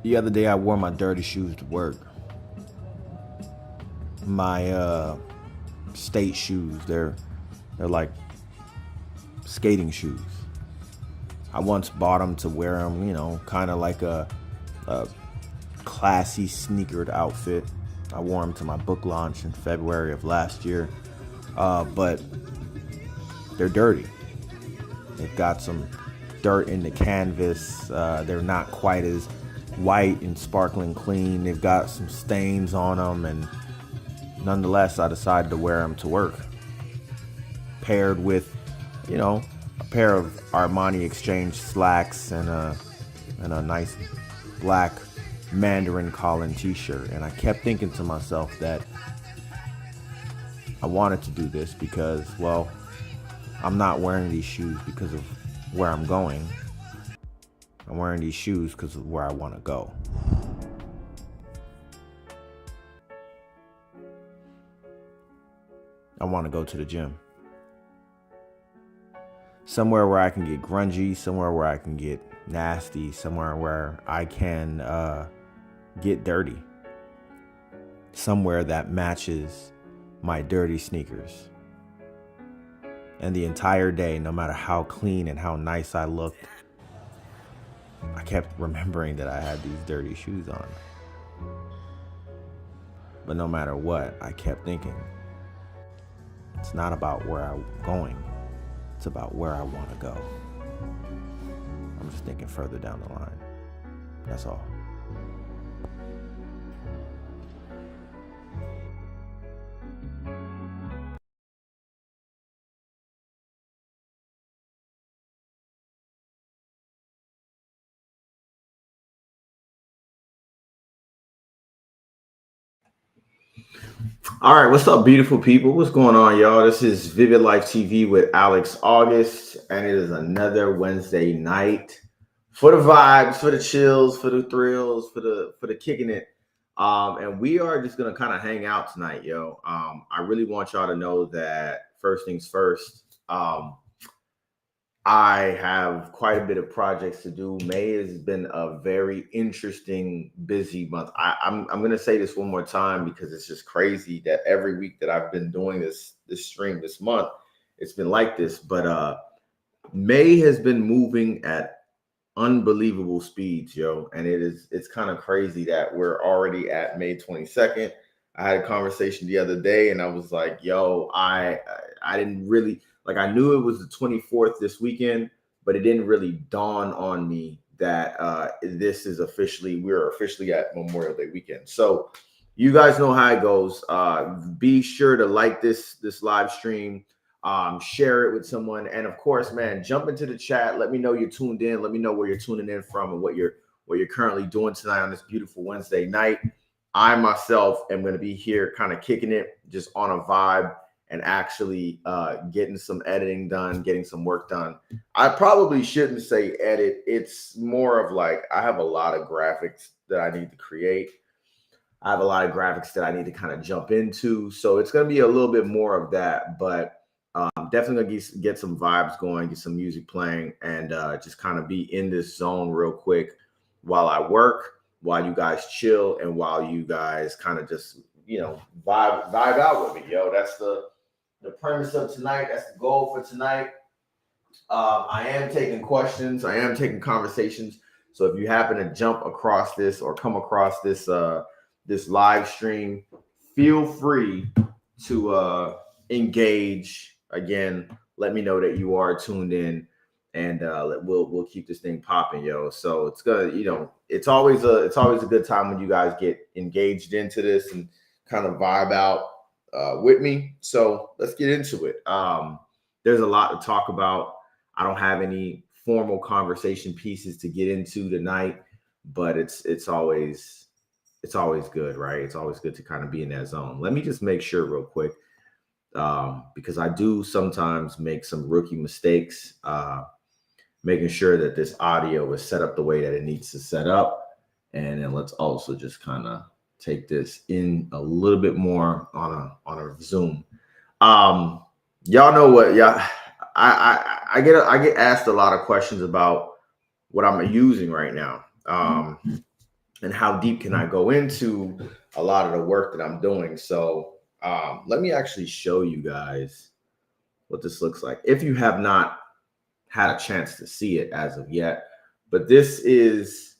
The other day I wore my dirty shoes to work. My state shoes. They're like skating shoes. I once bought them to wear them, kind of like a classy sneakered outfit. I wore them to my book launch in February of last year. But they're dirty. They've got some dirt in the canvas. They're not quite as white and sparkling clean. They've got some stains on them, and nonetheless, I decided to wear them to work. Paired with, a pair of Armani Exchange slacks and a nice black Mandarin Colin t-shirt. And I kept thinking to myself that I wanted to do this because, well, I'm not wearing these shoes because of where I'm going. I'm wearing these shoes because of where I want to go. I want to go to the gym. Somewhere where I can get grungy, somewhere where I can get nasty, somewhere where I can get dirty. Somewhere that matches my dirty sneakers. And the entire day, no matter how clean and how nice I looked, I kept remembering that I had these dirty shoes on. But no matter what, I kept thinking, it's not about where I'm going. It's about where I want to go. I'm just thinking further down the line. That's all. All right, what's up, beautiful people? What's going on, y'all? This is VividLife TV with Alex Auguste, and it is another Wednesday night for the vibes, for the chills, for the thrills, for the kicking it. And we are just gonna kind of hang out tonight, yo. I really want y'all to know that first things first. I have quite a bit of projects to do. May has been a very interesting, busy month. I'm going to say this one more time because it's just crazy that every week that I've been doing this stream this month, it's been like this. But May has been moving at unbelievable speeds, yo, and it's kind of crazy that we're already at May 22nd. I had a conversation the other day, and I was like, yo, I didn't really. Like, I knew it was the 24th this weekend, but it didn't really dawn on me that we're officially at Memorial Day weekend. So you guys know how it goes. Be sure to like this live stream, share it with someone, and of course, man, jump into the chat. Let me know you're tuned in. Let me know where you're tuning in from and what you're currently doing tonight on this beautiful Wednesday night. I myself am going to be here kind of kicking it, just on a vibe, and actually getting some editing done, getting some work done. I probably shouldn't say edit. It's more of like I have a lot of graphics that I need to create. I have a lot of graphics that I need to kind of jump into. So it's going to be a little bit more of that, but definitely going to get some vibes going, get some music playing, and just kind of be in this zone real quick while I work, while you guys chill, and while you guys kind of just, vibe out with me, yo. That's the premise of tonight. That's the goal for tonight. I am taking questions. I am taking conversations. So if you happen to jump across this or come across this this live stream, feel free to engage. Again, let me know that you are tuned in, and we'll keep this thing popping, yo. So it's gonna, it's always a good time when you guys get engaged into this and kind of vibe out with me. So let's get into it. There's a lot to talk about. I don't have any formal conversation pieces to get into tonight, but it's always good, right? It's always good to kind of be in that zone. Let me just make sure real quick, because I do sometimes make some rookie mistakes, making sure that this audio is set up the way that it needs to set up. And then let's also just kind of take this in a little bit more on a Zoom. Y'all know what, yeah. I get asked a lot of questions about what I'm using right now. and how deep can I go into a lot of the work that I'm doing. So let me actually show you guys what this looks like if you have not had a chance to see it as of yet. But this is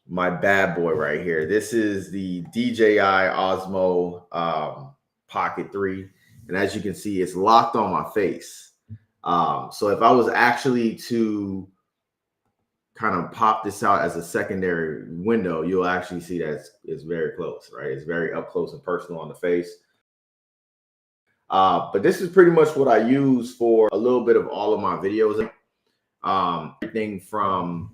my bad boy right here. This is the DJI Osmo Pocket 3. And as you can see, it's locked on my face. So if I was actually to kind of pop this out as a secondary window, you'll actually see that it's very close, right? It's very up close and personal on the face. But this is pretty much what I use for a little bit of all of my videos. Everything from,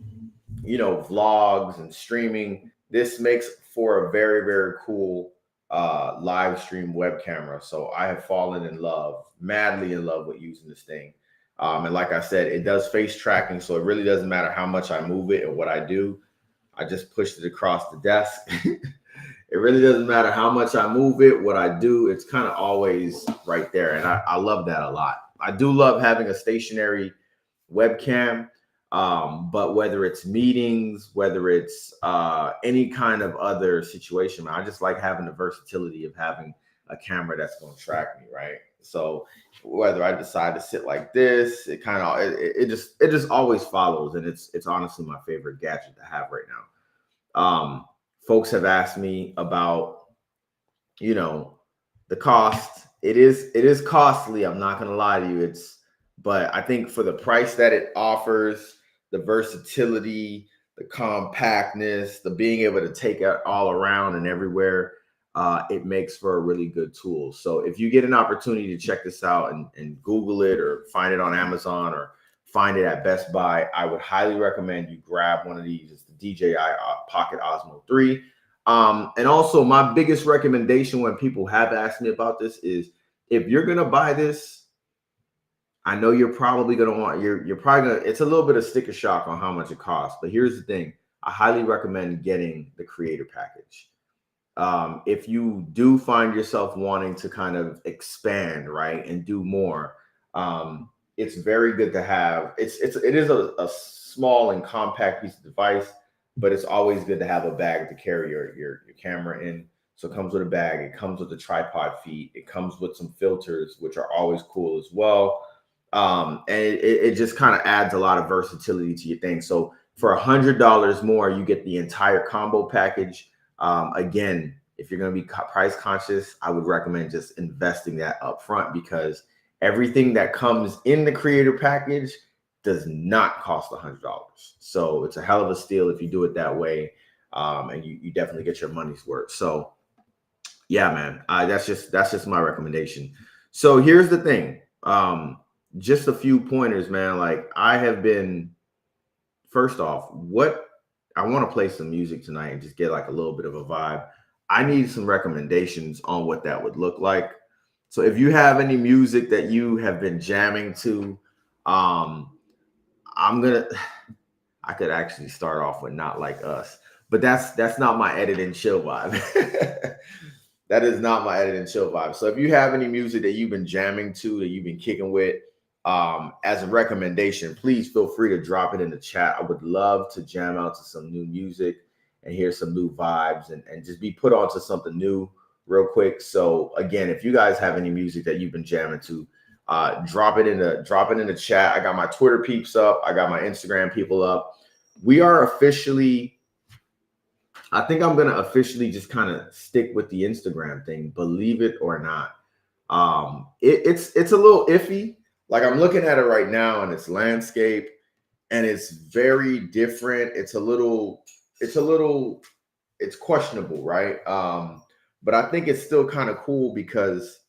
vlogs and streaming. This makes for a very, very cool live stream web camera. So I have fallen in love, madly in love with using this thing. And like I said, it does face tracking. So it really doesn't matter how much I move it and what I do. I just pushed it across the desk. It really doesn't matter how much I move it, what I do. It's kind of always right there. And I love that a lot. I do love having a stationary webcam. But whether it's meetings, whether it's any kind of other situation, I just like having the versatility of having a camera that's going to track me, right? So whether I decide to sit like this, it kind of it just always follows, and it's honestly my favorite gadget to have right now. Folks have asked me about, the cost. It is costly. I'm not going to lie to you. But I think for the price that it offers, the versatility, the compactness, the being able to take it all around and everywhere, it makes for a really good tool. So if you get an opportunity to check this out and Google it or find it on Amazon or find it at Best Buy, I would highly recommend you grab one of these. It's the DJI Pocket Osmo 3. And also my biggest recommendation when people have asked me about this is, if you're going to buy this, I know you're probably going to want, you're probably going to, it's a little bit of sticker shock on how much it costs. But here's the thing. I highly recommend getting the creator package. If you do find yourself wanting to kind of expand, right, and do more, it's very good to have. It is a small and compact piece of device, but it's always good to have a bag to carry your camera in. So it comes with a bag. It comes with a tripod feet. It comes with some filters, which are always cool as well. And it just kind of adds a lot of versatility to your thing. So for $100 more, you get the entire combo package. Again, if you're going to be price conscious, I would recommend just investing that up front, because everything that comes in the creator package does not cost $100. So it's a hell of a steal if you do it that way. And you definitely get your money's worth. So yeah, man, that's just my recommendation. So here's the thing. Just a few pointers, man. Like, I have been, first off, I want to play some music tonight and just get like a little bit of a vibe. I need some recommendations on what that would look like. So if you have any music that you have been jamming to, I could actually start off with Not Like Us, but that's not my edit and chill vibe. That is not my edit and chill vibe. So if you have any music that you've been jamming to, that you've been kicking with, as a recommendation, please feel free to drop it in the chat. I would love to jam out to some new music and hear some new vibes and just be put onto something new real quick. So again, if you guys have any music that you've been jamming to, drop it in the chat. I got my Twitter peeps up. I got my Instagram people up. We are officially, I think I'm going to officially just kind of stick with the Instagram thing, believe it or not. It's a little iffy. Like, I'm looking at it right now and it's landscape and it's very different. It's questionable, right? But I think it's still kind of cool because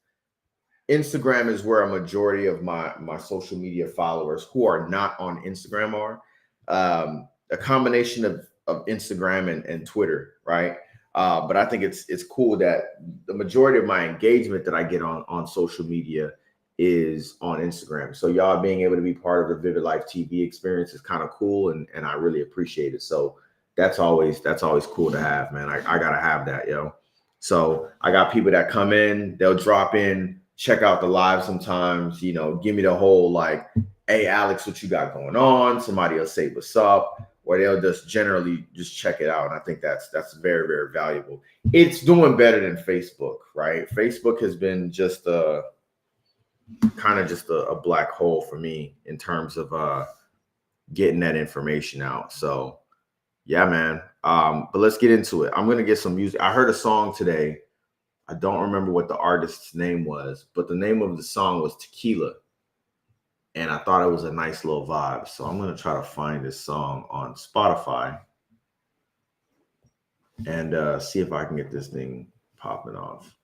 Instagram is where a majority of my social media followers who are not on Instagram are. A combination of Instagram and Twitter, right? But I think it's cool that the majority of my engagement that I get on social media is on Instagram. So y'all being able to be part of the VividLife TV experience is kind of cool, and I really appreciate it. So that's always cool to have, man. I gotta have that, yo. So I got people that come in, they'll drop in, check out the live sometimes, give me the whole like hey, Alex, what you got going on? Somebody will say, what's up? Or they'll just generally just check it out. And I think that's very, very valuable. It's doing better than Facebook, right? Facebook has been just kind of just a black hole for me in terms of getting that information out. So yeah, man. But let's get into it. I'm gonna get some music. I heard a song today. I don't remember what the artist's name was, but the name of the song was Tequila. And I thought it was a nice little vibe. So I'm going to try to find this song on Spotify and see if I can get this thing popping off.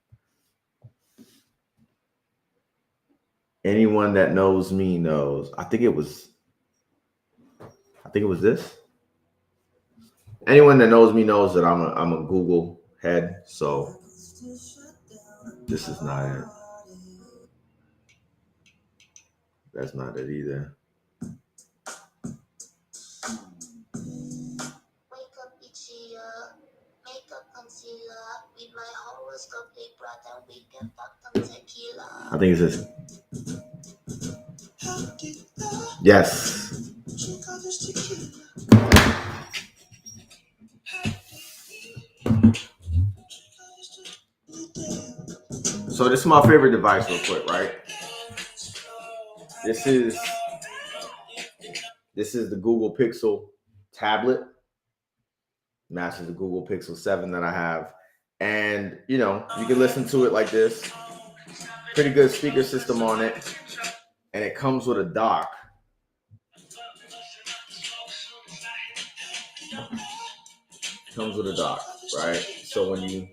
Anyone that knows me knows. I think it was this. Anyone that knows me knows that I'm a Google head. So this is not it. That's not it either. I think it's this. Yes. So this is my favorite device real quick, right? This is the Google Pixel tablet. Matches the Google Pixel 7 that I have. And, you know, you can listen to it like this. Pretty good speaker system on it. And it comes with a dock. Comes with a dock, right? So when you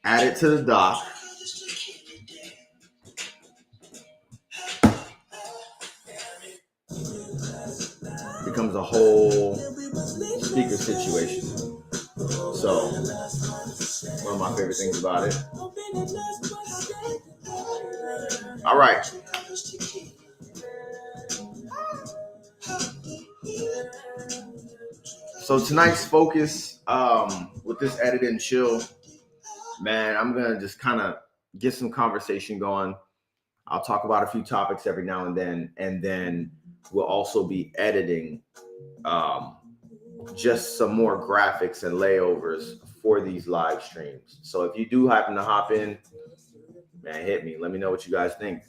add it to the dock, it becomes a whole speaker situation. So one of my favorite things about it. All right. So tonight's focus with this edit and chill, man, I'm going to just kind of get some conversation going. I'll talk about a few topics every now and then we'll also be editing just some more graphics and layovers for these live streams. So if you do happen to hop in, man, hit me. Let me know what you guys think.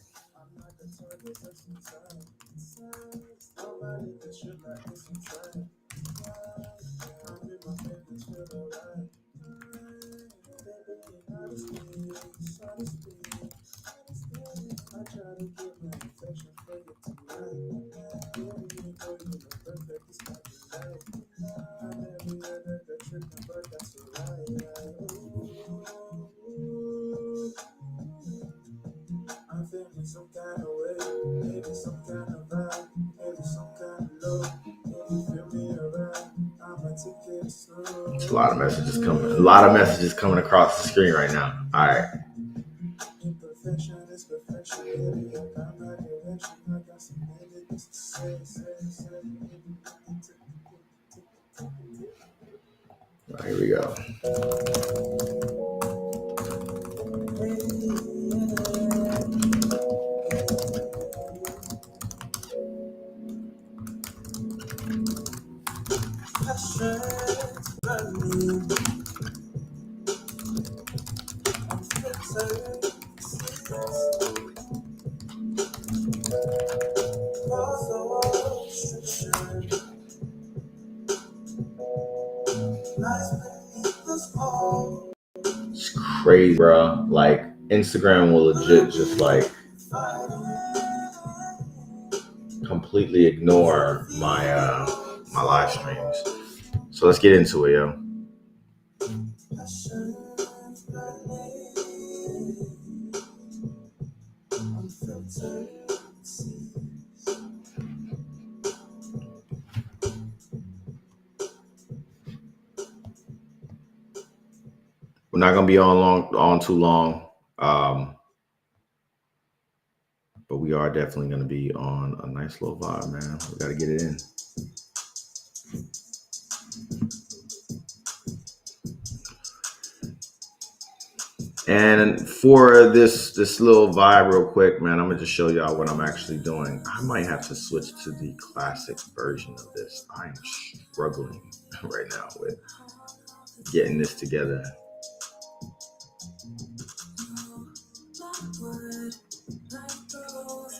I'm feeling some kind of way, maybe some kind of vibe, maybe some kind of love. Can you feel me around? I'ma take it slow. It's a lot of messages coming. A lot of messages coming across the screen right now. All right. Imperfection is perfection, baby. I found my direction. I got some negatives to say. All right, here we go. It's crazy, bro. Like Instagram will legit just like completely ignore my my live streams. So let's get into it, yo. We're not gonna be on too long, but we are definitely gonna be on a nice little vibe, man. We gotta get it in. And for this little vibe real quick, man, I'm gonna just show y'all what I'm actually doing. I might have to switch to the classic version of this. I'm struggling right now with getting this together.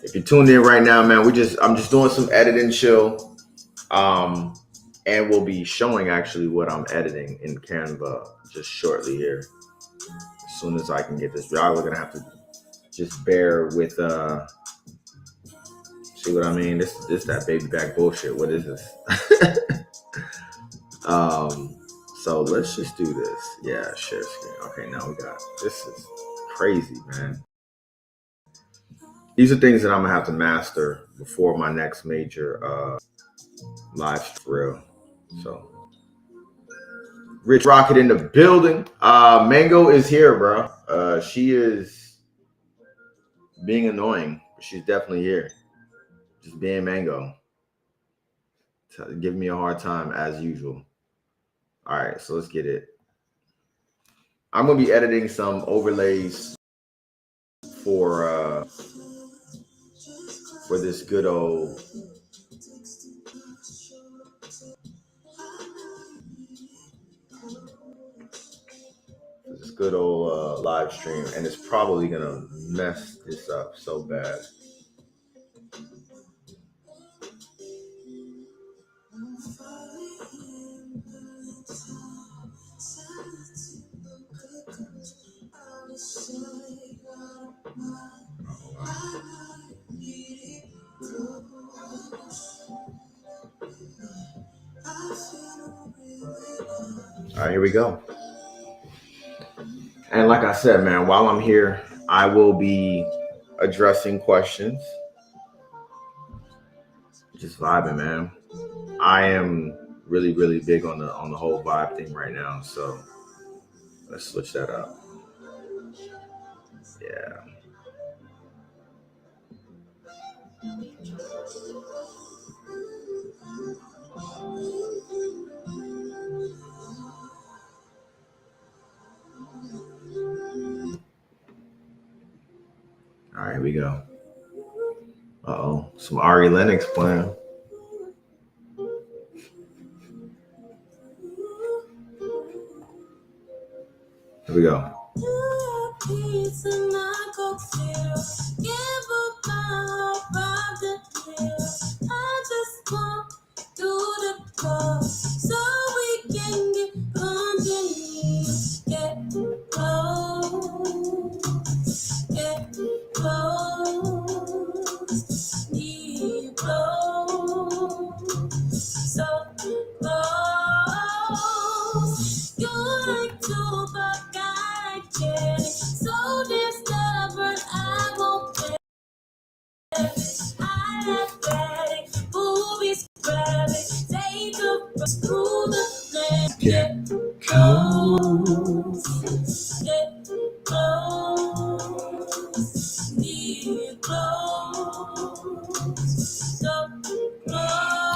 If you're tuned in right now, man, I'm just doing some editing chill. And we'll be showing actually what I'm editing in Canva just shortly here. As soon as I can get this, y'all are gonna have to just bear with see what I mean? This that baby back bullshit. What is this? So let's just do this. Yeah, share screen. Okay, now we got this is crazy, man. These are things that I'm gonna have to master before my next major live stream. So Rich Rocket in the building. Mango is here, bro. She is being annoying, but she's definitely here. Just being Mango. Giving me a hard time as usual. All right, so let's get it. I'm gonna be editing some overlays for this good old live stream, and it's probably gonna mess this up so bad. All right, here we go. And like I said, man, while I'm here, I will be addressing questions. Just vibing, man. I am really, really big on the whole vibe thing right now. So let's switch that up. Yeah. All right, here we go. Uh-oh, some Ari Lennox playing. Here we go.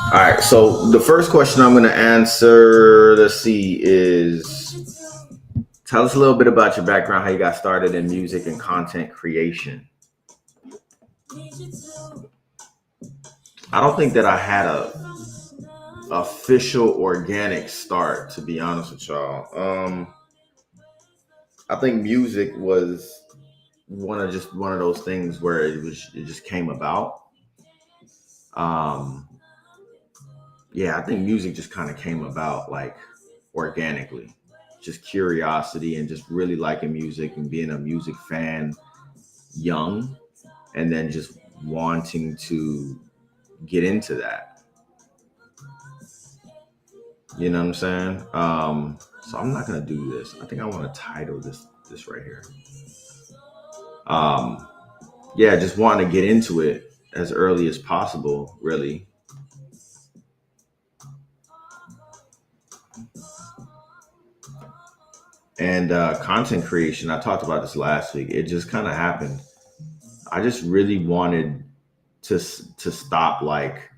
All right, so the first question I'm going to answer, let's see, is tell us a little bit about your background, how you got started in music and content creation. I don't think that I had a official organic start, to be honest with y'all. I think music was one of those things where it just came about. Yeah, I think music just kind of came about like organically, just curiosity and just really liking music and being a music fan young, and then just wanting to get into that. You know what I'm saying? So I'm not gonna do this. I think I want to title this right here. Yeah, just wanting to get into it as early as possible, really. And content creation, I talked about this last week. It just kind of happened. I just really wanted to stop like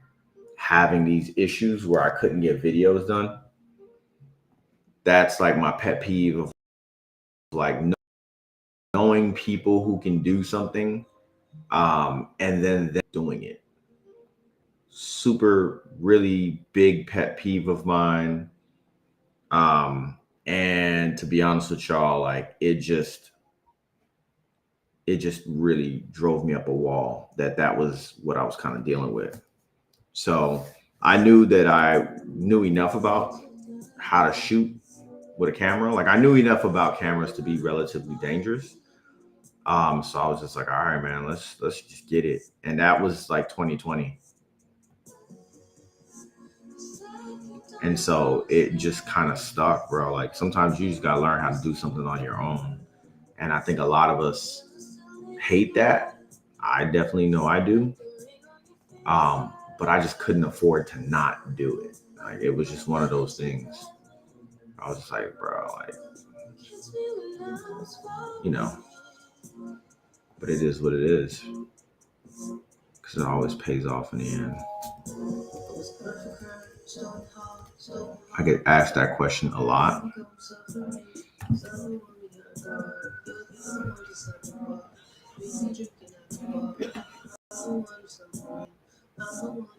having these issues where I couldn't get videos done. That's like my pet peeve of like knowing people who can do something, and then them doing it. Super, really big pet peeve of mine. And to be honest with y'all, like it just really drove me up a wall that was what I was kind of dealing with. So I knew that I knew enough about how to shoot with a camera. Like I knew enough about cameras to be relatively dangerous. So I was just like, all right, man, let's just get it. And that was like 2020. And so it just kind of stuck, bro. Like sometimes you just gotta learn how to do something on your own. And I think a lot of us hate that. I definitely know I do. But I just couldn't afford to not do it. Like it was just one of those things. I was just like, bro, like, you know, but it is what it is. Because it always pays off in the end. I get asked that question a lot.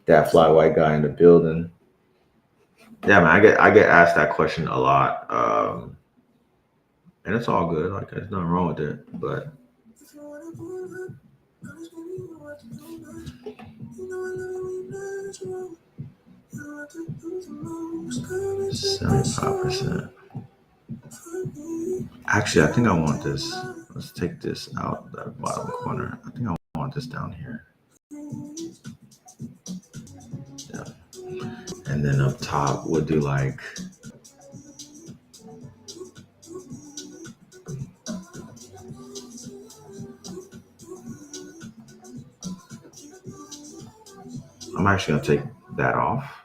That fly white guy in the building. Yeah, man, I get asked that question a lot. And it's all good. Like there's nothing wrong with it. But 75%. Actually, I think I want this. Let's take this out that bottom corner. I think I want this down here. Yeah. And then up top we'll do like I'm actually gonna take that off.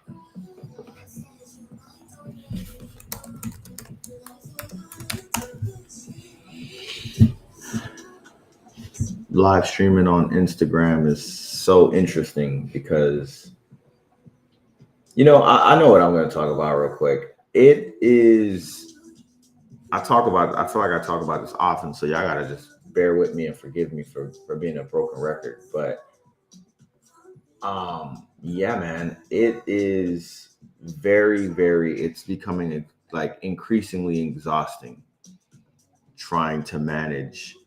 Live streaming on Instagram is so interesting because I know what I'm going to talk about real quick. It is I feel like I talk about this often, so y'all gotta just bear with me and forgive me for being a broken record. But yeah, man, it is very, very it's becoming like increasingly exhausting trying to manage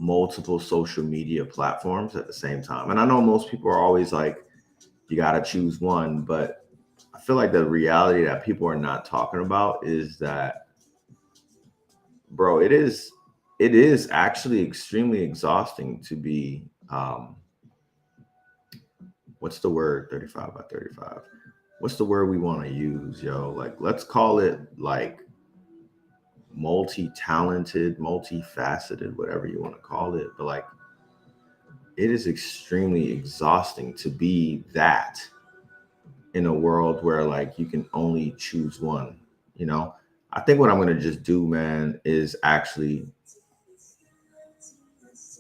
multiple social media platforms at the same time. And I know most people are always like, you got to choose one. But I feel like the reality that people are not talking about is that, bro, it is actually extremely exhausting to be, what's the word, 35 by 35? What's the word we want to use, yo? Like, let's call it like multi-talented, multifaceted, whatever you want to call it. But like, it is extremely exhausting to be that in a world where like you can only choose one. I think what I'm going to just do, man, is actually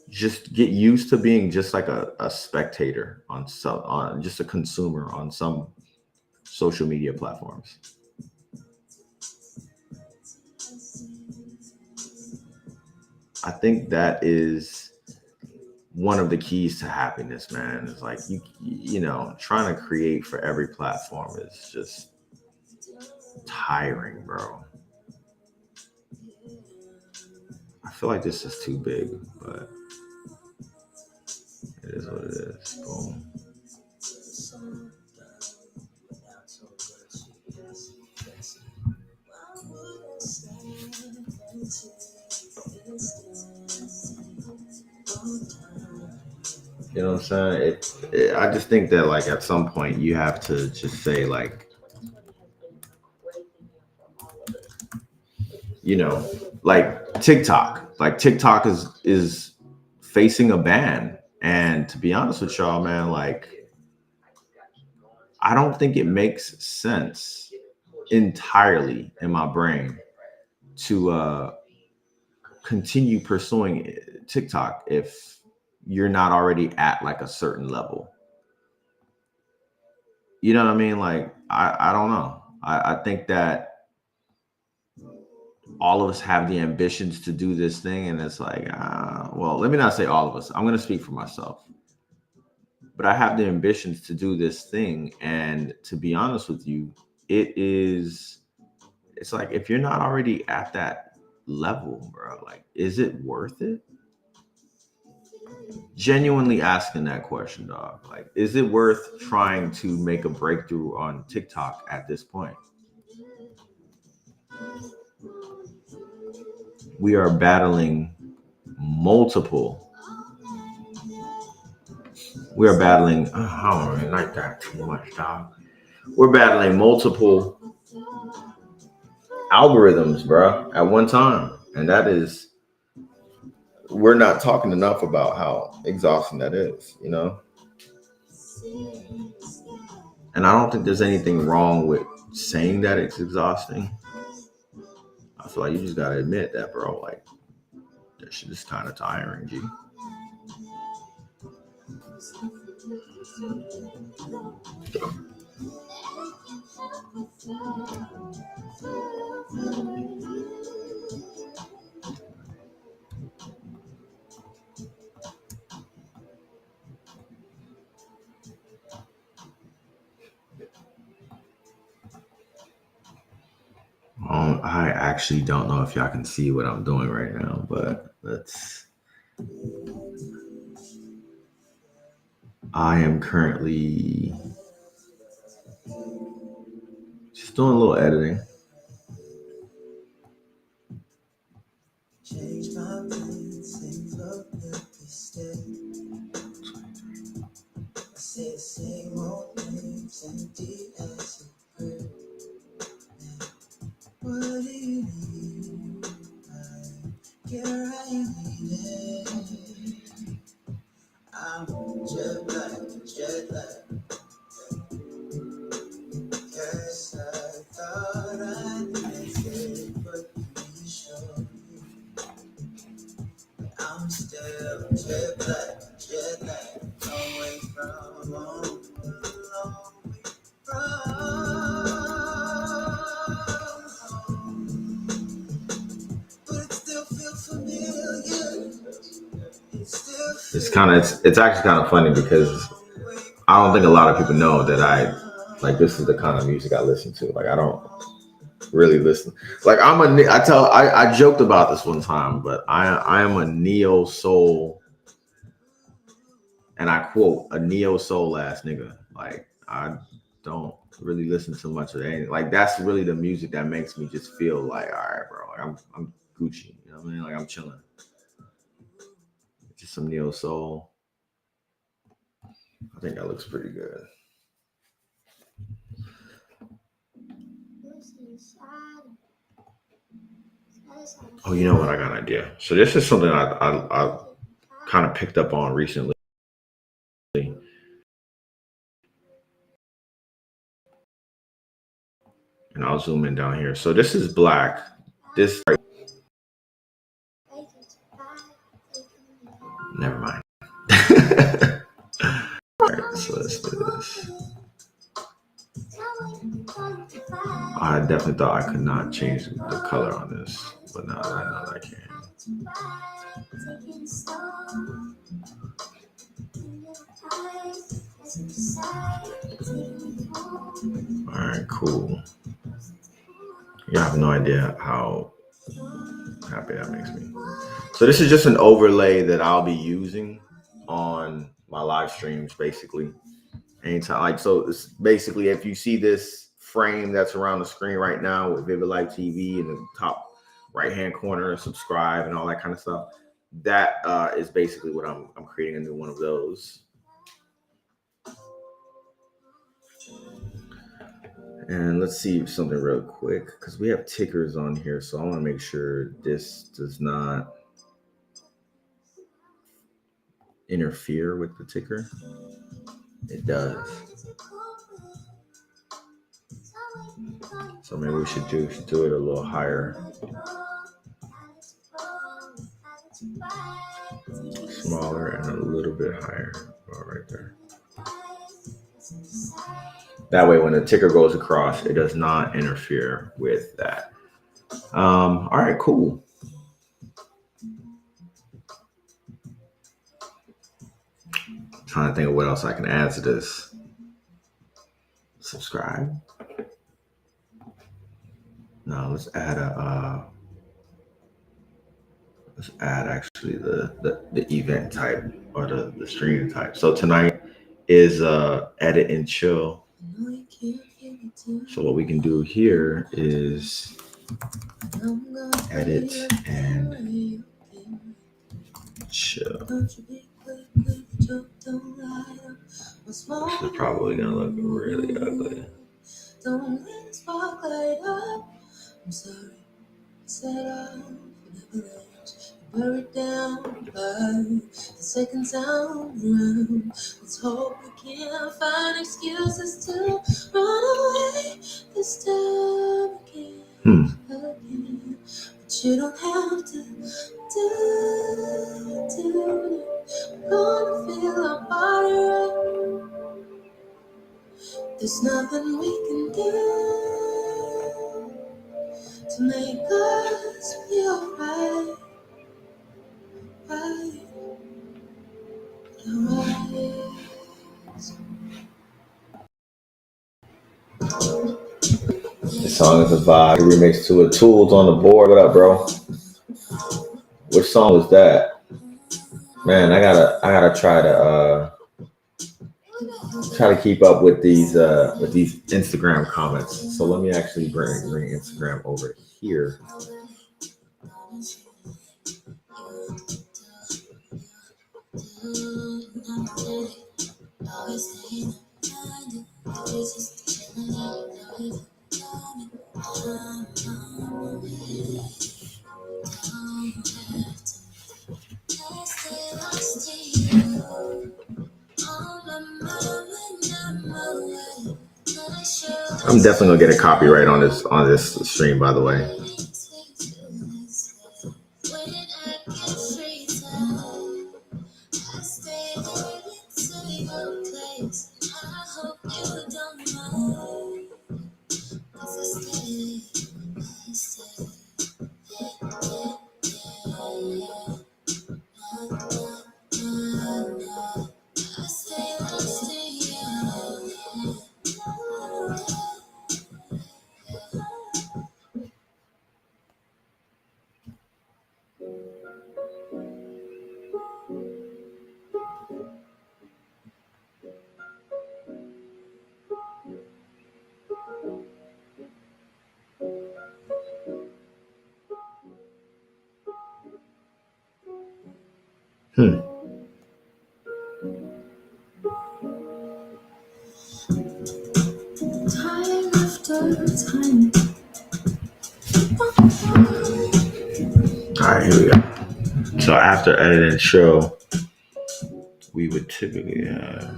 just get used to being just like a spectator on just a consumer on some social media platforms. I think that is one of the keys to happiness, man. Is like trying to create for every platform is just tiring, bro. I feel like this is too big, but it is what it is. Boom. You know what I'm saying? I just think that like at some point you have to just say like, like TikTok. Like TikTok is facing a ban. And to be honest with y'all, man, like I don't think it makes sense entirely in my brain to continue pursuing TikTok if you're not already at like a certain level. You know what I mean? Like I don't know. I think that all of us have the ambitions to do this thing, and it's like, well, let me not say all of us. I'm going to speak for myself, but I have the ambitions to do this thing, and to be honest with you, it's like if you're not already at that level, bro, like, is it worth it? Genuinely asking that question, dog. Like, is it worth trying to make a breakthrough on TikTok at this point? We are battling multiple. We are battling. I don't really like that too much, dog. We're battling multiple algorithms, bro, at one time, and that is, we're not talking enough about how exhausting that is, you know. And I don't think there's anything wrong with saying that it's exhausting. I feel like you just gotta admit that, bro. Like, that shit is kind of tiring, G. I actually don't know if y'all can see what I'm doing right now, but I am currently just doing a little editing. Change my plans, things look good this day. I say the same old names, empty as a prayer. What do you need? Get right in. I'm jet lag. Guess I thought I did it, but you showed me. I'm still jet lag, long way from home, long way from home. But it still feels familiar. It's actually kind of funny because I don't think a lot of people know that this is the kind of music I listen to. Like, I don't really listen. Like, I joked about this one time, but I am a neo soul, and I quote, a neo soul ass nigga. Like, I don't really listen to much of anything. Like, that's really the music that makes me just feel like, all right, bro, like I'm Gucci. You know what I mean? Like, I'm chilling. Just some neo soul. I think that looks pretty good. Oh, you know what? I got an idea. So this is something I kind of picked up on recently. And I'll zoom in down here. So this is black. This right. Never mind. All right, so let's do this. I definitely thought I could not change the color on this, but now that I know that I can. All right, cool. You have no idea how happy that makes me. So this is just an overlay that I'll be using on my live streams, basically. Anytime, like, so it's basically, if you see this frame that's around the screen right now with VividLife TV in the top right hand corner, subscribe and all that kind of stuff, that is basically what I'm creating a new one of those. And let's see something real quick, because we have tickers on here, so I want to make sure this does not interfere with the ticker. It does. So maybe we should do it a little higher. Smaller and a little bit higher. Right there. That way when the ticker goes across, it does not interfere with that. All right, cool. Trying to think of what else I can add to this. Subscribe. No, let's add actually the event type or the stream type. So tonight is edit and chill. So what we can do here is edit and chill. This is probably gonna look really ugly. Don't let the spark light up. I'm sorry, set off, never let burn it down by the seconds I'm around. Let's hope we can find excuses to run away this time again. But you don't have to do. I'm gonna feel our body right. There's nothing we can do to make us feel right. The song is a vibe. Remix to it. Tools on the board. What up, bro? Which song was that? Man, I gotta try to keep up with these Instagram comments. So let me actually bring Instagram over here. I'm definitely gonna get a copyright on this stream, by the way. Time after time. All right, here we go. So after edit and show, we would typically have.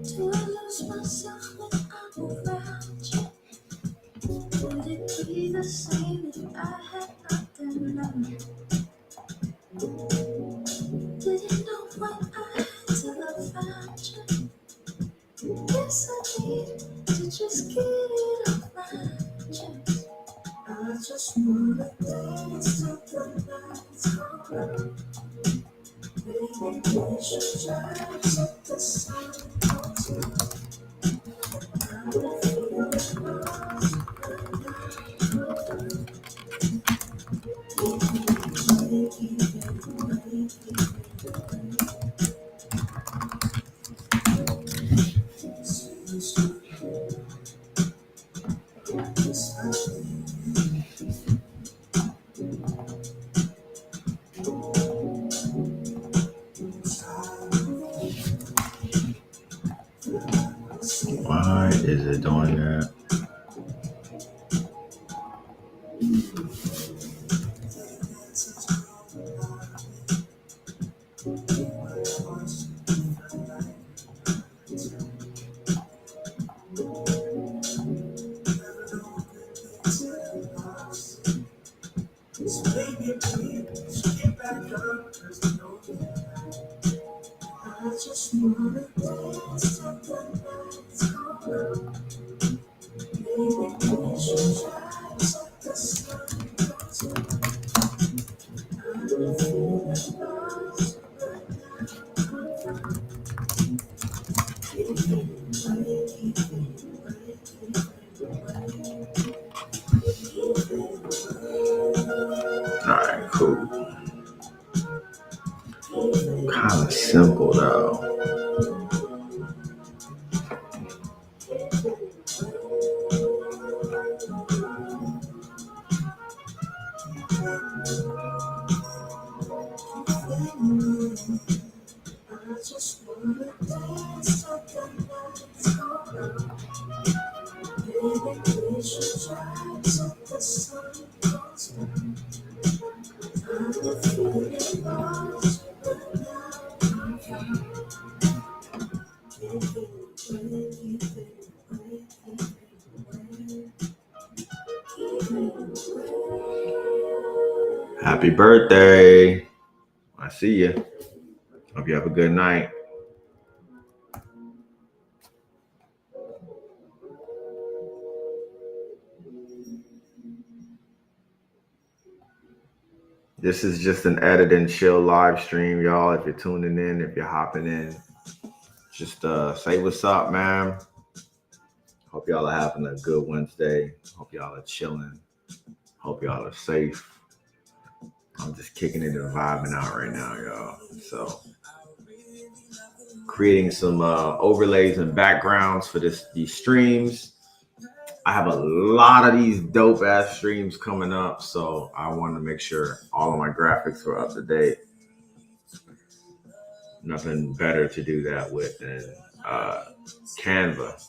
Do I lose myself when I'm around you? Would it be the same if I had not been loved? Did you know what I had till I found you? Yes, I need to just get it off my chest. I just wanna dance till the lights come out. Maybe we should just set the sun on tonight. I will feel lost. Why is it doing that? Alright, cool. Kind of simple though. Happy birthday. I see you. Hope you have a good night. This is just an edit and chill live stream, y'all. If you're tuning in, if you're hopping in, just say what's up, man. Hope y'all are having a good Wednesday. Hope y'all are chilling. Hope y'all are safe. I'm just kicking it and vibing out right now, y'all. So creating some overlays and backgrounds for these streams. I have a lot of these dope ass streams coming up, so I want to make sure all of my graphics are up to date. Nothing better to do that with than Canva.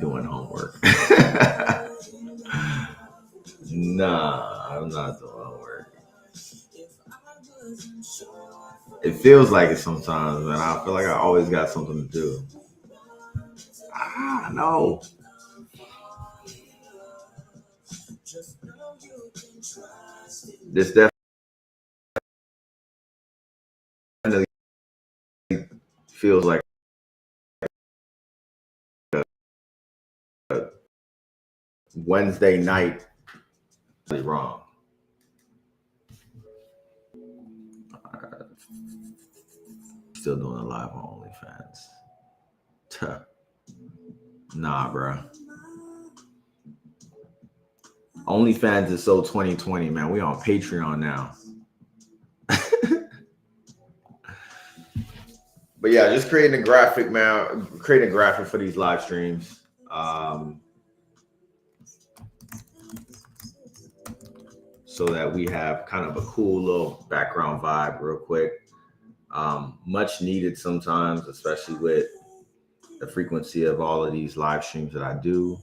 Doing homework. Nah, I'm not doing homework. It feels like it sometimes, man. I feel like I always got something to do. No. This definitely feels like a Wednesday night. Really wrong. Still doing a live on OnlyFans. Nah, bro. OnlyFans is so 2020, man. We on Patreon now. But yeah, just creating a graphic, man. Creating a graphic for these live streams. So that we have kind of a cool little background vibe real quick. Much needed sometimes, especially with the frequency of all of these live streams that I do.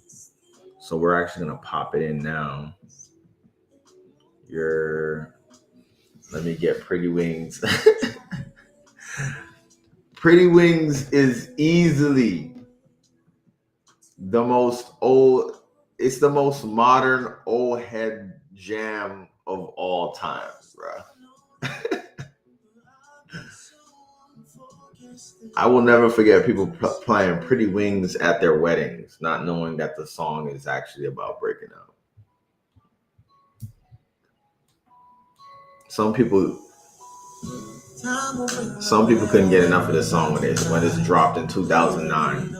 So we're actually going to pop it in now. Let me get Pretty Wings. Pretty Wings is easily the most it's the most modern old head jam of all time, bro. I will never forget people playing Pretty Wings at their weddings, not knowing that the song is actually about breaking up. Some people couldn't get enough of this song when it dropped in 2009.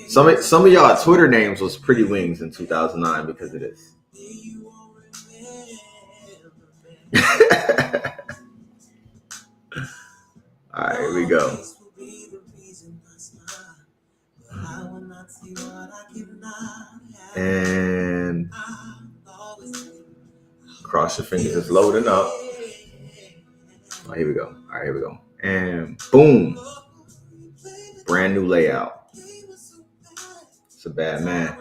Some of y'all Twitter names was Pretty Wings in 2009 because of this. All right, here we go. And cross your fingers, it's loading up. Oh, here we go. All right, here we go. And boom. Brand new layout. It's a bad man.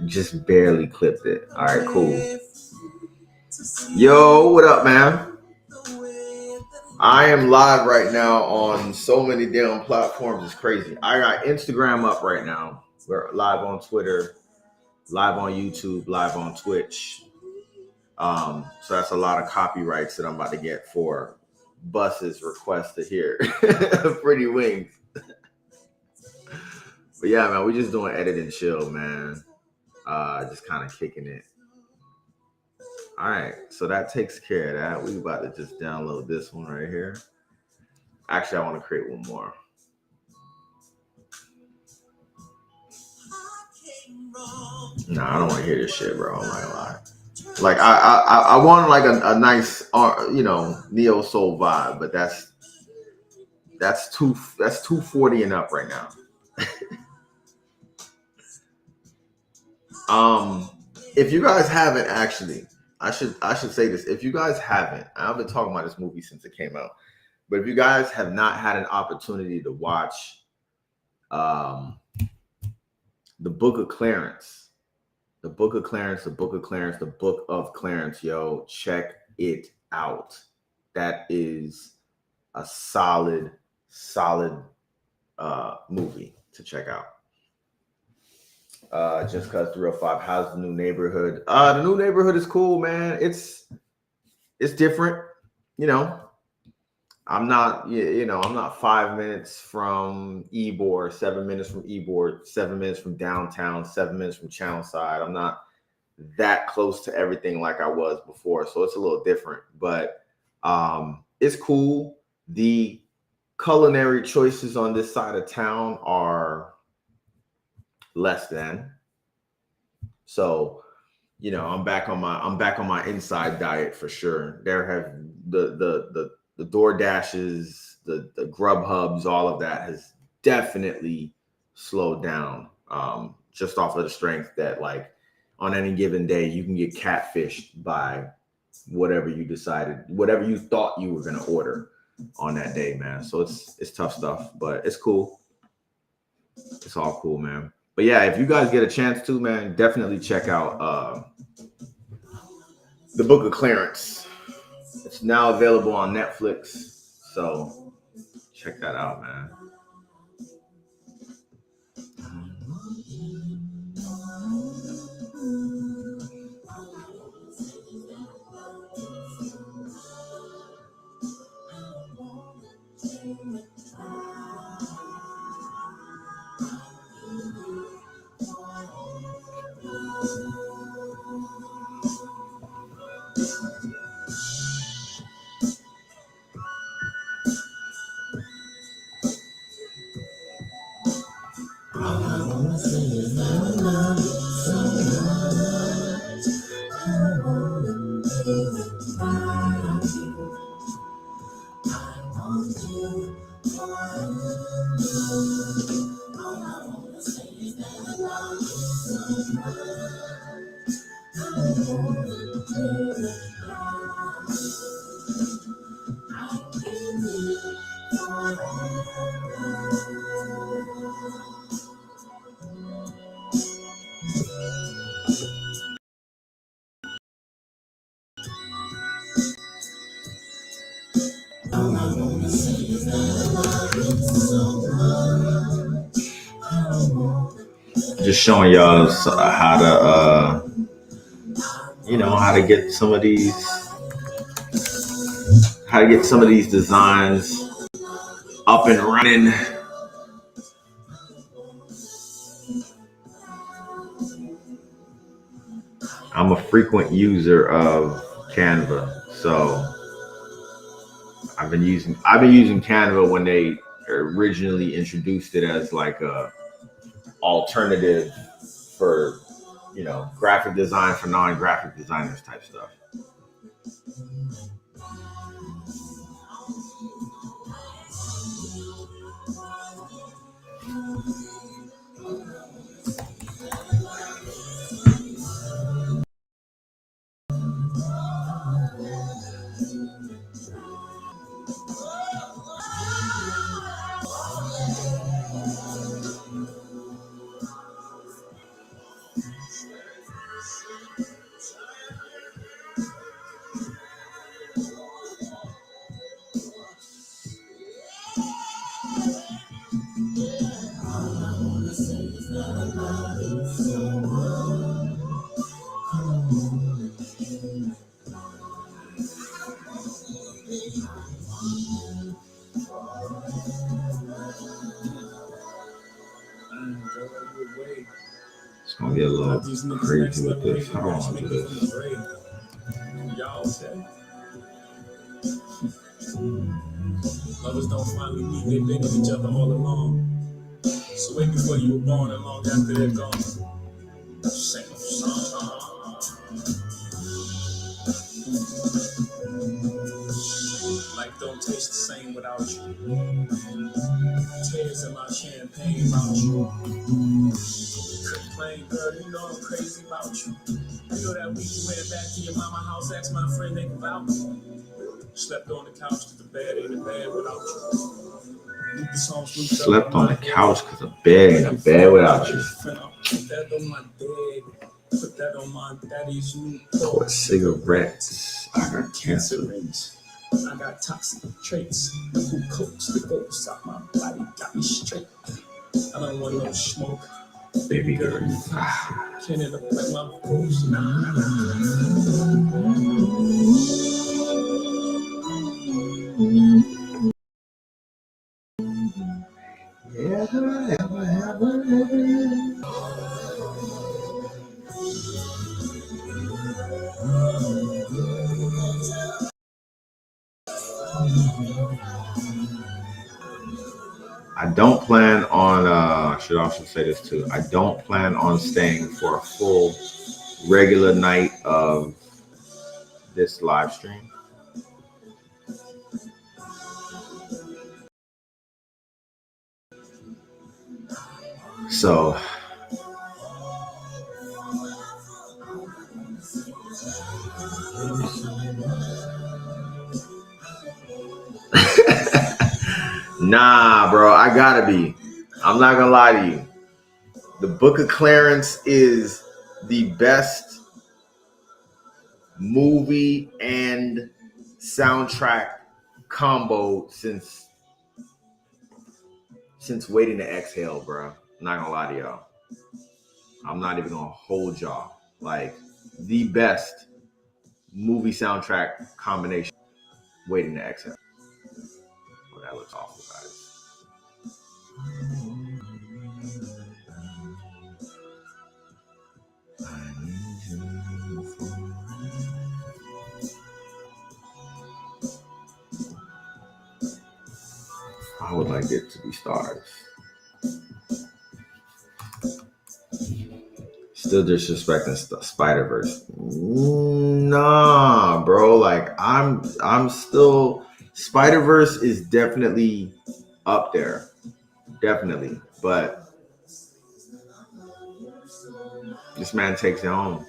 Just barely clipped it. All right, cool. Yo, what up, man? I am live right now on so many damn platforms. It's crazy. I got Instagram up right now. We're live on Twitter, live on YouTube, live on Twitch. So that's a lot of copyrights that I'm about to get for Bus's request to hear Pretty Wings. But yeah, man, we're just doing edit and chill, man. Just kind of kicking it. All right, so that takes care of that. We about to just download this one right here. Actually, I want to create one more. Nah, I don't want to hear this shit, bro. I'm not gonna lie. Like I want like a nice, neo soul vibe, but that's 240 and up right now. If you guys haven't actually, I should say this. If you guys haven't, I've been talking about this movie since it came out, but if you guys have not had an opportunity to watch, The Book of Clarence, The Book of Clarence, The Book of Clarence, The Book of Clarence, yo, check it out. That is a solid movie to check out. Just cause 305, how's the new neighborhood? The new neighborhood is cool, man. It's different, I'm not 5 minutes from Ybor, 7 minutes from Ybor, 7 minutes from downtown, 7 minutes from Channelside. I'm not that close to everything like I was before, so it's a little different, but it's cool. The culinary choices on this side of town are less than. So, I'm back on my inside diet for sure. There have the DoorDashes, the Grubhubs, all of that has definitely slowed down. Just off of the strength that, like, on any given day you can get catfished by whatever you thought you were gonna order on that day, man. So it's tough stuff, but it's cool. It's all cool, man. But yeah, if you guys get a chance to, man, definitely check out The Book of Clarence. It's now available on Netflix, so check that out, man. Just showing y'all how to get some of these designs up and running. I'm a frequent user of Canva, so I've been using Canva when they originally introduced it as like a alternative for graphic design for non-graphic designers type stuff. It's gonna get a little crazy with this. How do I want to do this? Lovers don't finally meet, they've been with each other all along. So way before you were born and long after they're gone. Sing a song. Life don't taste the same without you. Tears in my champagne about you. Complain, girl, you know I'm crazy about you. You know that week you went back to your mama house, asked my friend they could vouch. Slept on the couch because the bed ain't a bed without you. Slept on the couch because the bed ain't a bed without you. Put that on my bed. Put that on my daddy's new Pour cigarettes. I got cancer. I got toxic traits. Who cooks the ghosts out my body? Got me straight. I don't want no smoke. Baby girl. Can't end up like my folks. Nah. I don't plan on, I should also say this too. I don't plan on staying for a full regular night of this live stream. So, nah, bro, I gotta be. I'm not gonna lie to you. The Book of Clarence is the best movie and soundtrack combo since Waiting to Exhale, bro. I'm not gonna lie to y'all. I'm not even gonna hold y'all. Like, the best movie soundtrack combination, Waiting to Exhale. Oh, that looks awful, guys. I would like it to be stars. Still disrespecting Spider-Verse. Nah, bro. Like, I'm still, Spider-Verse is definitely up there. Definitely. But this man takes it home.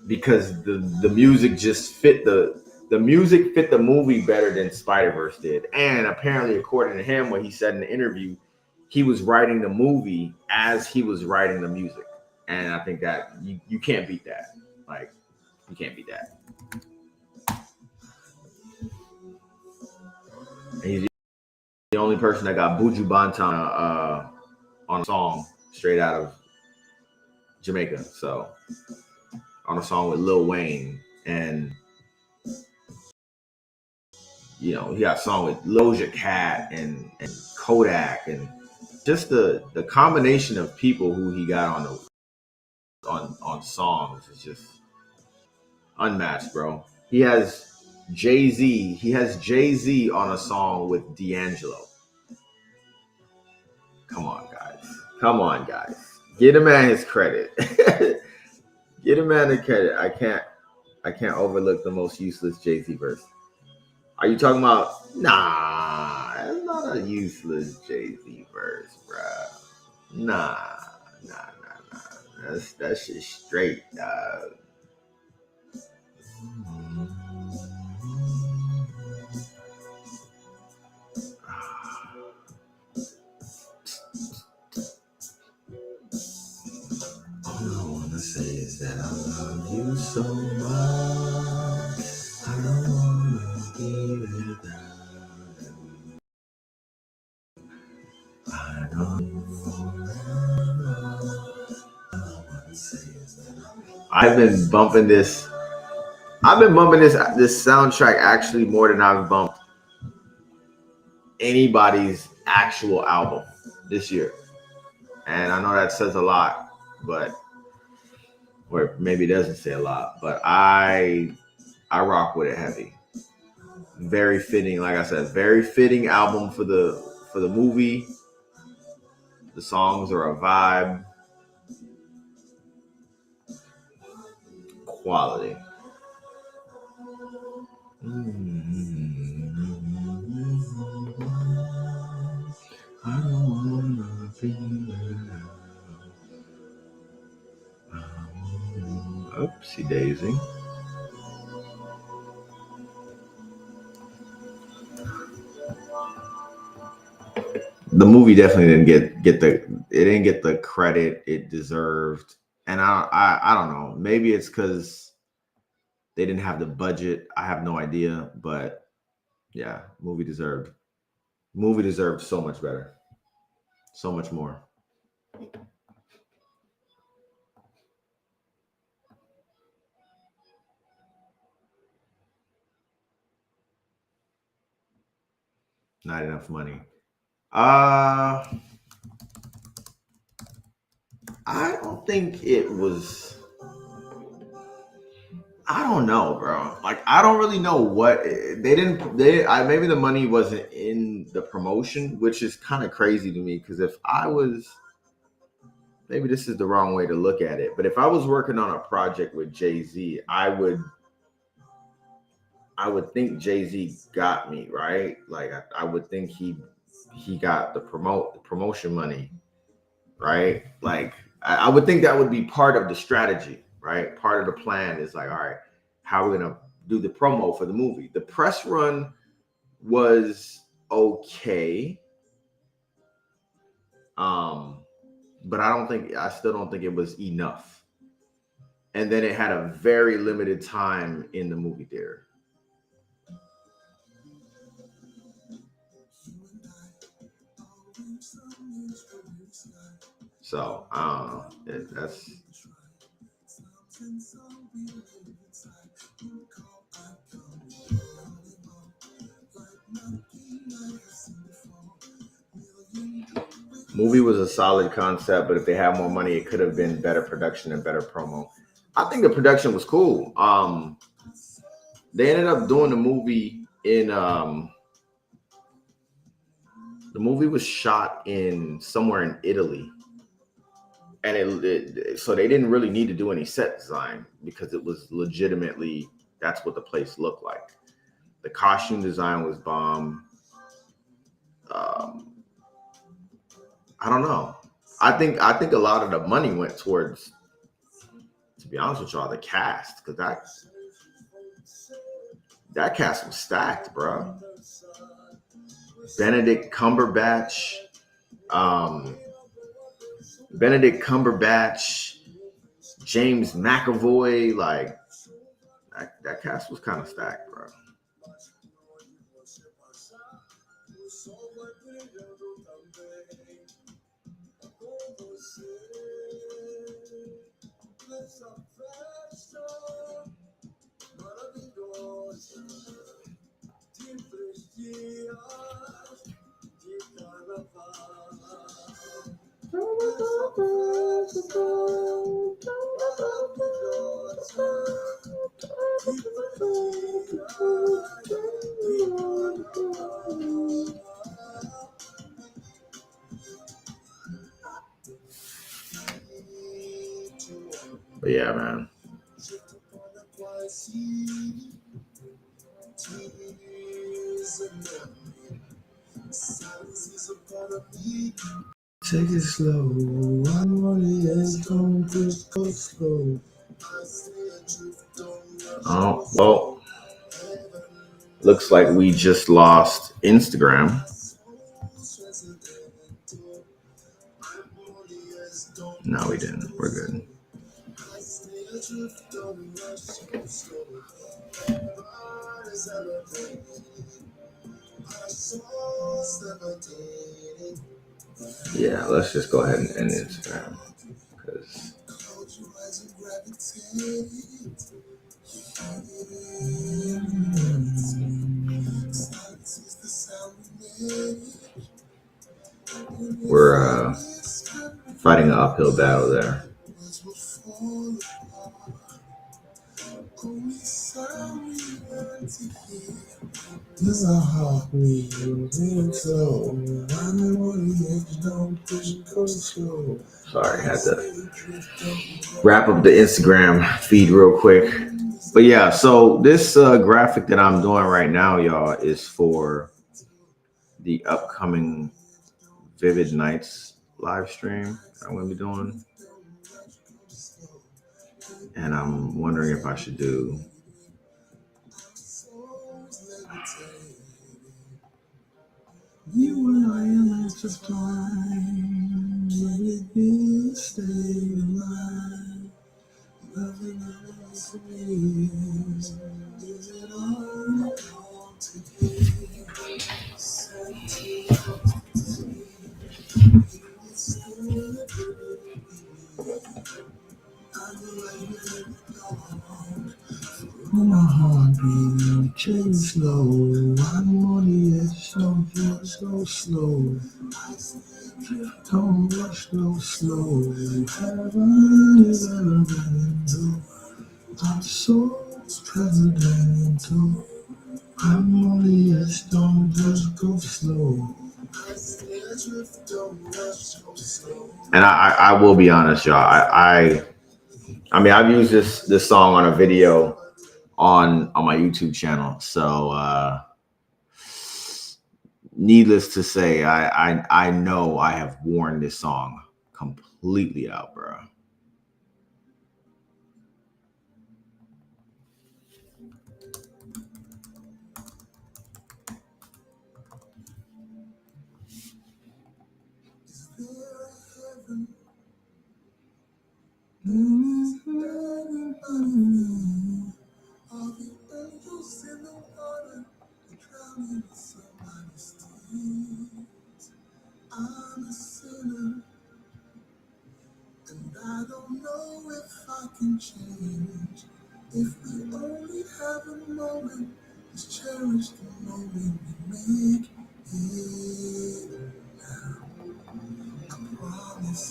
Because the music just fit the music fit the movie better than Spider-Verse did. And apparently, according to him, what he said in the interview, he was writing the movie as he was writing the music. And I think that you can't beat that. Like, you can't beat that. And he's the only person that got Buju Banton on a song straight out of Jamaica. So, on a song with Lil Wayne. And, you know, he got a song with Doja Cat and Kodak, and just the combination of people who he got on songs is just unmatched, bro. He has Jay-Z on a song with D'Angelo. Come on, guys. Get a man his credit. Get a man the credit. I can't overlook the most useless Jay-Z verse. Are you talking about? Nah, that's not a useless Jay-Z verse, bruh. Nah. That's just straight, dog. All I wanna say is that I love you so much. I don't wanna be without you. I don't I've been bumping this. I've been bumping this soundtrack actually more than I've bumped anybody's actual album this year. And I know that says a lot, but or maybe it doesn't say a lot, but I rock with it heavy. Very fitting, like I said, very fitting album for the movie. The songs are a vibe. Quality. I don't wanna be Oopsie daisy. The movie definitely didn't get the credit it deserved, and I don't know. Maybe it's because they didn't have the budget. I have no idea, but yeah, movie deserved so much better, so much more. Not enough money. I don't think it was. I don't know, bro. Like, I don't really know what they didn't. Maybe the money wasn't in the promotion, which is kind of crazy to me. Because if I was, maybe this is the wrong way to look at it, but if I was working on a project with Jay-Z, I would think Jay-Z got me right. Like, I would think he got the promotion money, right? Like, I would think that would be part of the strategy, right? Part of the plan is like, all right, how are we gonna do the promo for the movie? The press run was okay, but I still don't think it was enough. And then it had a very limited time in the movie theater. So that's movie was a solid concept, but if they had more money, it could have been better production and better promo. I think the production was cool. They ended up doing the movie in the movie was shot in somewhere in Italy, and so they didn't really need to do any set design because it was legitimately that's what the place looked like. The costume design was bomb. Um, I don't know. I think a lot of the money went towards, to be honest with y'all, the cast, because that cast was stacked, bro. Benedict Cumberbatch, um, James McAvoy, like that cast was kind of stacked, bro. But yeah, man. Take it slow. I'm only as don't just go slow. Oh, well, looks like we just lost Instagram. No, we didn't. We're good. Yeah, let's just go ahead and end Instagram because We're fighting an uphill battle there. Sorry, had to wrap up the Instagram feed real quick. But yeah, so this graphic that I'm doing right now, y'all, is for the upcoming Vivid Nights live stream I'm going to be doing. And I'm wondering if I should do you and I am at the time, will it be stay alive, loving us is it all my heart beating, chain slow. I'm on the edge, don't feel slow. Don't rush, go slow. Heaven is elemental. Our soul's presidential. I'm on the edge, don't just go slow. And I will be honest, y'all. I mean, I've used this song on a video on my YouTube channel. So needless to say, I know I have worn this song completely out, bro. All the angels in the water, drowning in somebody's tears. I'm a sinner, and I don't know if I can change. If we only have a moment, let's cherish the moment we make it now. I promise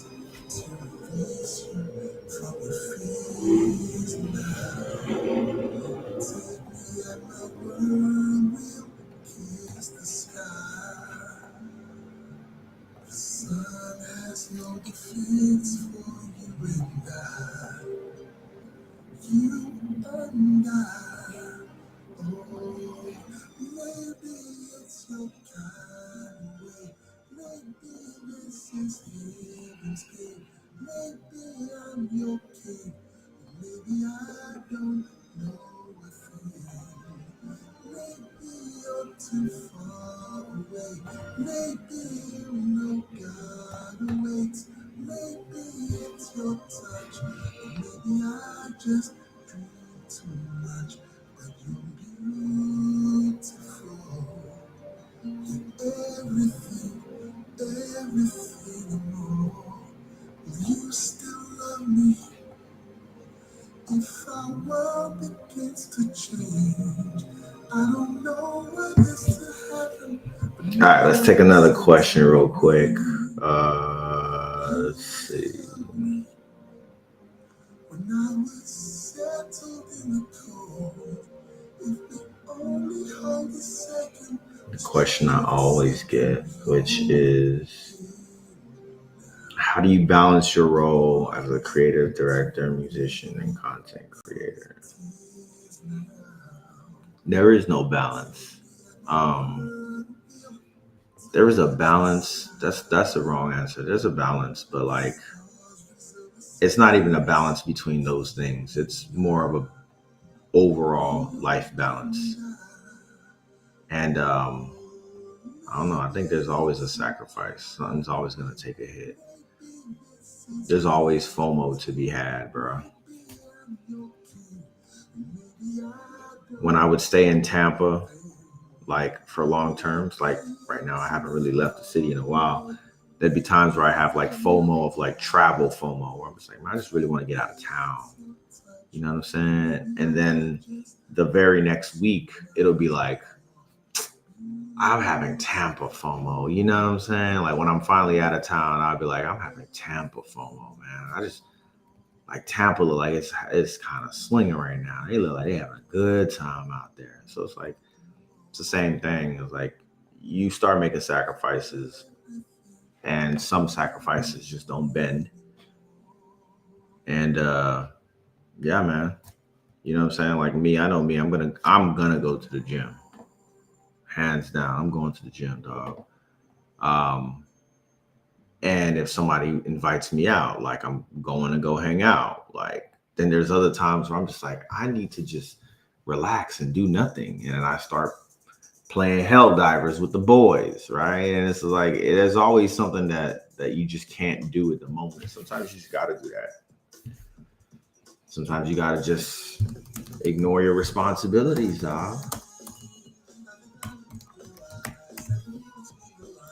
to release you from your fears now. Take me at my word, we'll kiss the sky. The sun has no defense for you and I. You and I. Oh, maybe it's your kind way. Maybe this is heaven's gate. Maybe I'm your king. Maybe I don't know a thing. Maybe you're too far away. Maybe you know God waits. Maybe it's your touch. Or maybe I just dream too much. But you're beautiful. Everything and more. Will you still love me? If our world begins to change, I don't know what is to happen. All right, let's take another question real quick. Let's see. When I was settled in the cold, if we only hold a second. The question I always get, which is, how do you balance your role as a creative director, musician, and content creator? There is no balance. There is a balance. That's the wrong answer. There's a balance, but like, it's not even a balance between those things. It's more of a overall life balance. And I don't know. I think there's always a sacrifice. Something's always going to take a hit. There's always FOMO to be had, bro. When I would stay in Tampa, like for long terms, like right now, I haven't really left the city in a while. there'd be times where I have like FOMO of like travel FOMO, where I'm just like, man, I just really want to get out of town. You know what I'm saying? And then the very next week, it'll be like, I'm having Tampa FOMO. You know what I'm saying? Like when I'm finally out of town, I'll be like, I'm having Tampa FOMO, man. I just like Tampa look like it's kind of slinging right now. They look like they having a good time out there. So it's like it's the same thing. It's like you start making sacrifices, and some sacrifices just don't bend. And yeah, man. You know what I'm saying? Like me, I know me. I'm gonna go to the gym. Hands down, I'm going to the gym, dog. Um, and if somebody invites me out, like I'm going to go hang out. Like then there's other times where I'm just like, I need to just relax and do nothing. And then I start playing hell divers with the boys, right? And it's like there's always something that you just can't do at the moment. Sometimes you just got to do that. Sometimes you got to just ignore your responsibilities, dog.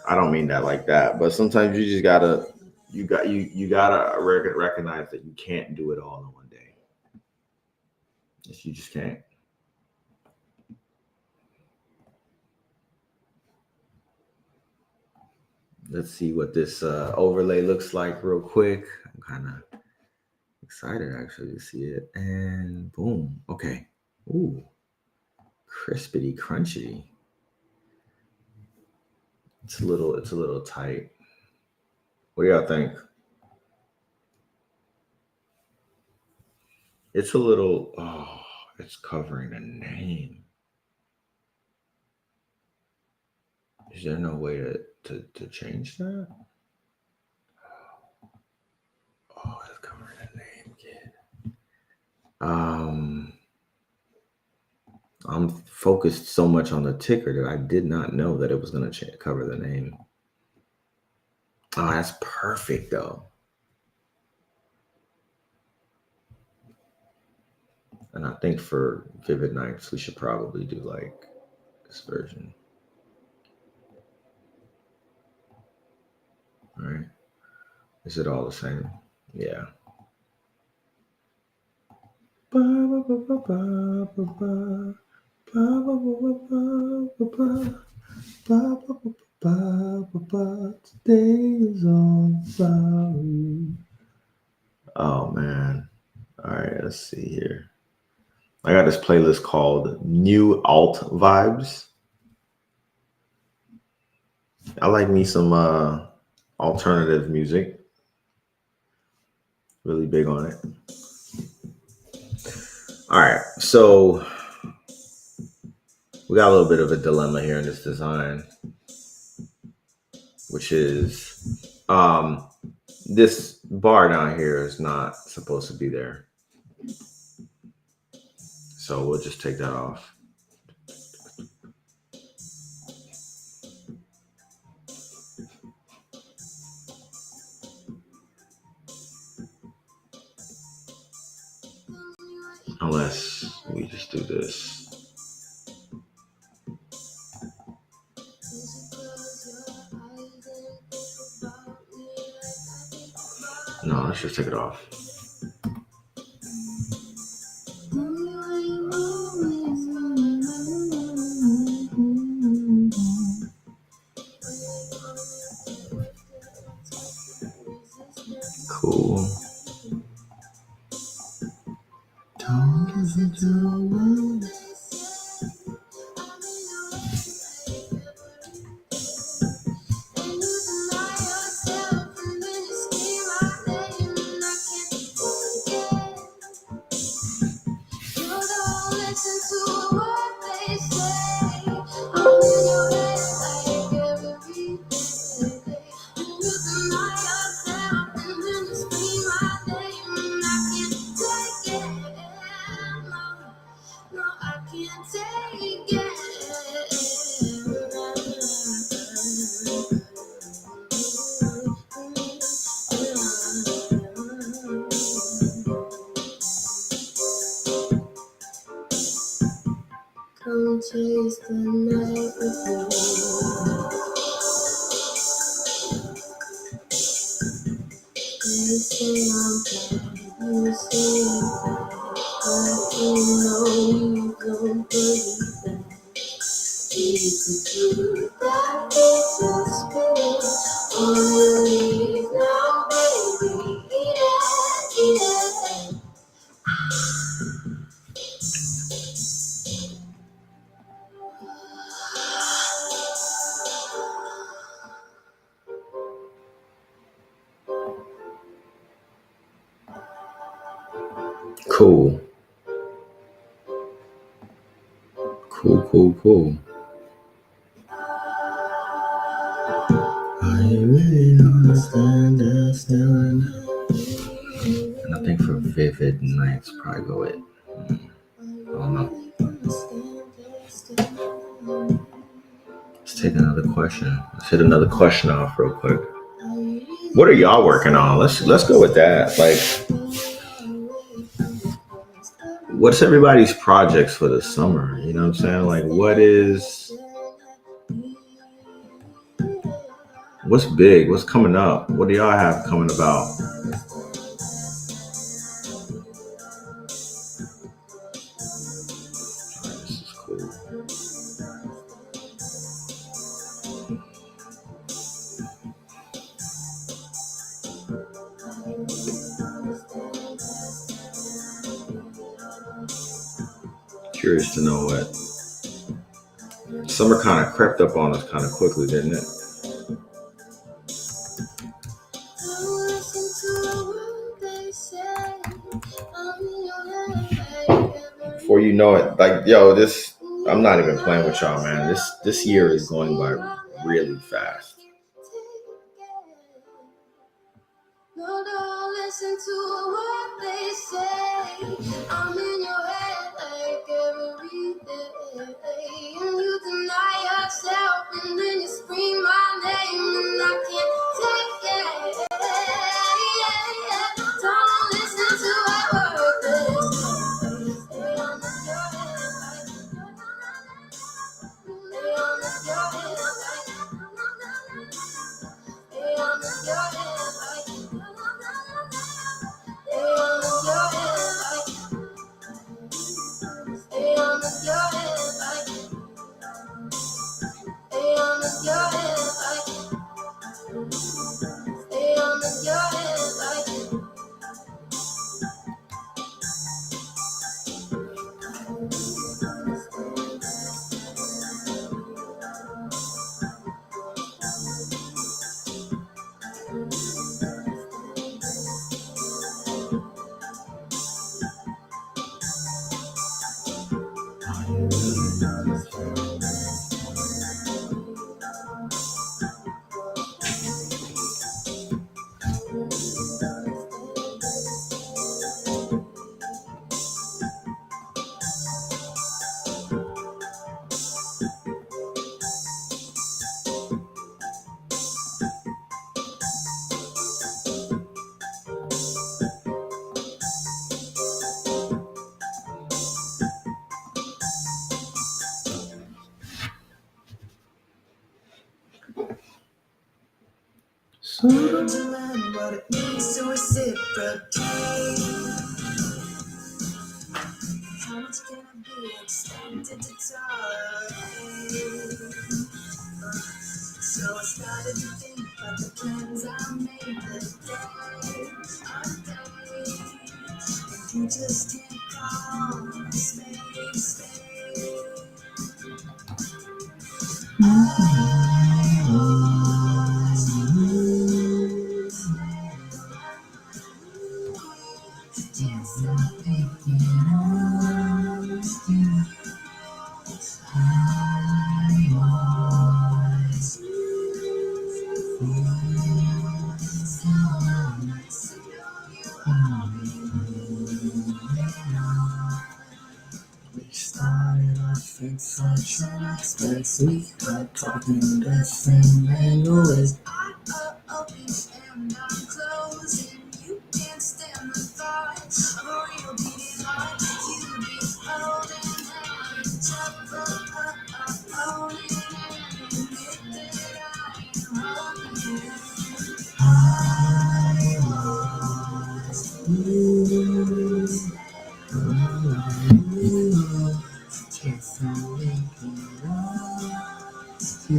I don't mean that like that, but sometimes you just gotta you gotta recognize that you can't do it all in one day. Yes, you just can't. Let's see what this overlay looks like real quick. I'm kind of excited actually to see it. And boom. Okay. Ooh, crispity crunchy. It's a little tight. What do y'all think? It's a little it's covering a name. Is there no way to change that? Oh, it's covering a name, kid. I'm focused so much on the ticker that I did not know that it was going to cover the name. Oh, that's perfect though. And I think for Vivid Nights, we should probably do like this version. All right. Is it all the same? Yeah. Today's on sorry. Oh man. All right, let's see here. I got this playlist called New Alt Vibes. I like me some alternative music. Really big on it. All right, so we got a little bit of a dilemma here in this design, which is this bar down here is not supposed to be there. So we'll just take that off. Unless we just do this. No, let's just take it off. Cool. Come chase the night with me. You say I'm bad, you say I'm bad, but you know you don't believe that. It's the truth that is your spirit on the leaves now, baby. Yeah. Cool. Cool. I really understand this feeling. And I think for Vivid Nights, probably go with. I don't know. Let's take another question. Let's hit another question off real quick. What are y'all working on? Let's go with that. Like, what's everybody's projects for the summer? You know what I'm saying? Like, what's big? What's coming up? What do y'all have coming about? This is cool. Curious to know what. Summer kind of crept up on us kind of quickly, didn't it? Before you know it, like, yo, I'm not even playing with y'all, man. This year is going by really fast. No, don't listen to what they say. I'm in your head like every day. And you deny yourself and then you scream my name and I can't take it. Don't listen to what they say. Stay on your head stay on your head stay on your head So don't demand what it means to reciprocate. How much can I be expected to tolerate? So I started to think about the plans I made the day. You just can't call space. Such an expense, we are talking the same language. And I'm closing. You can't stand the thought of a real beating heart. You be holding hands up, holding hands. Admit that I am holding you. I want Yes, I'm making love to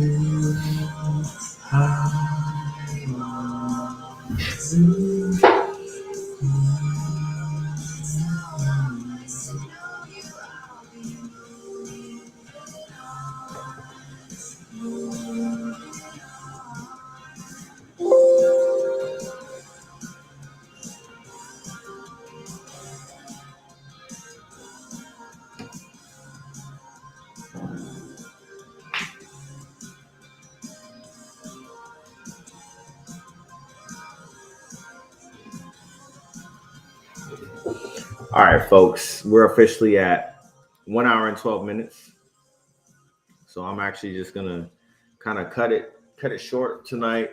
All right, folks, we're officially at 1 hour and 12 minutes. So I'm actually just gonna kind of cut it short tonight,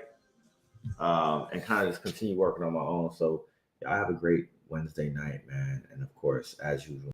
and kind of just continue working on my own. So I have a great Wednesday night, man. And of course, as usual,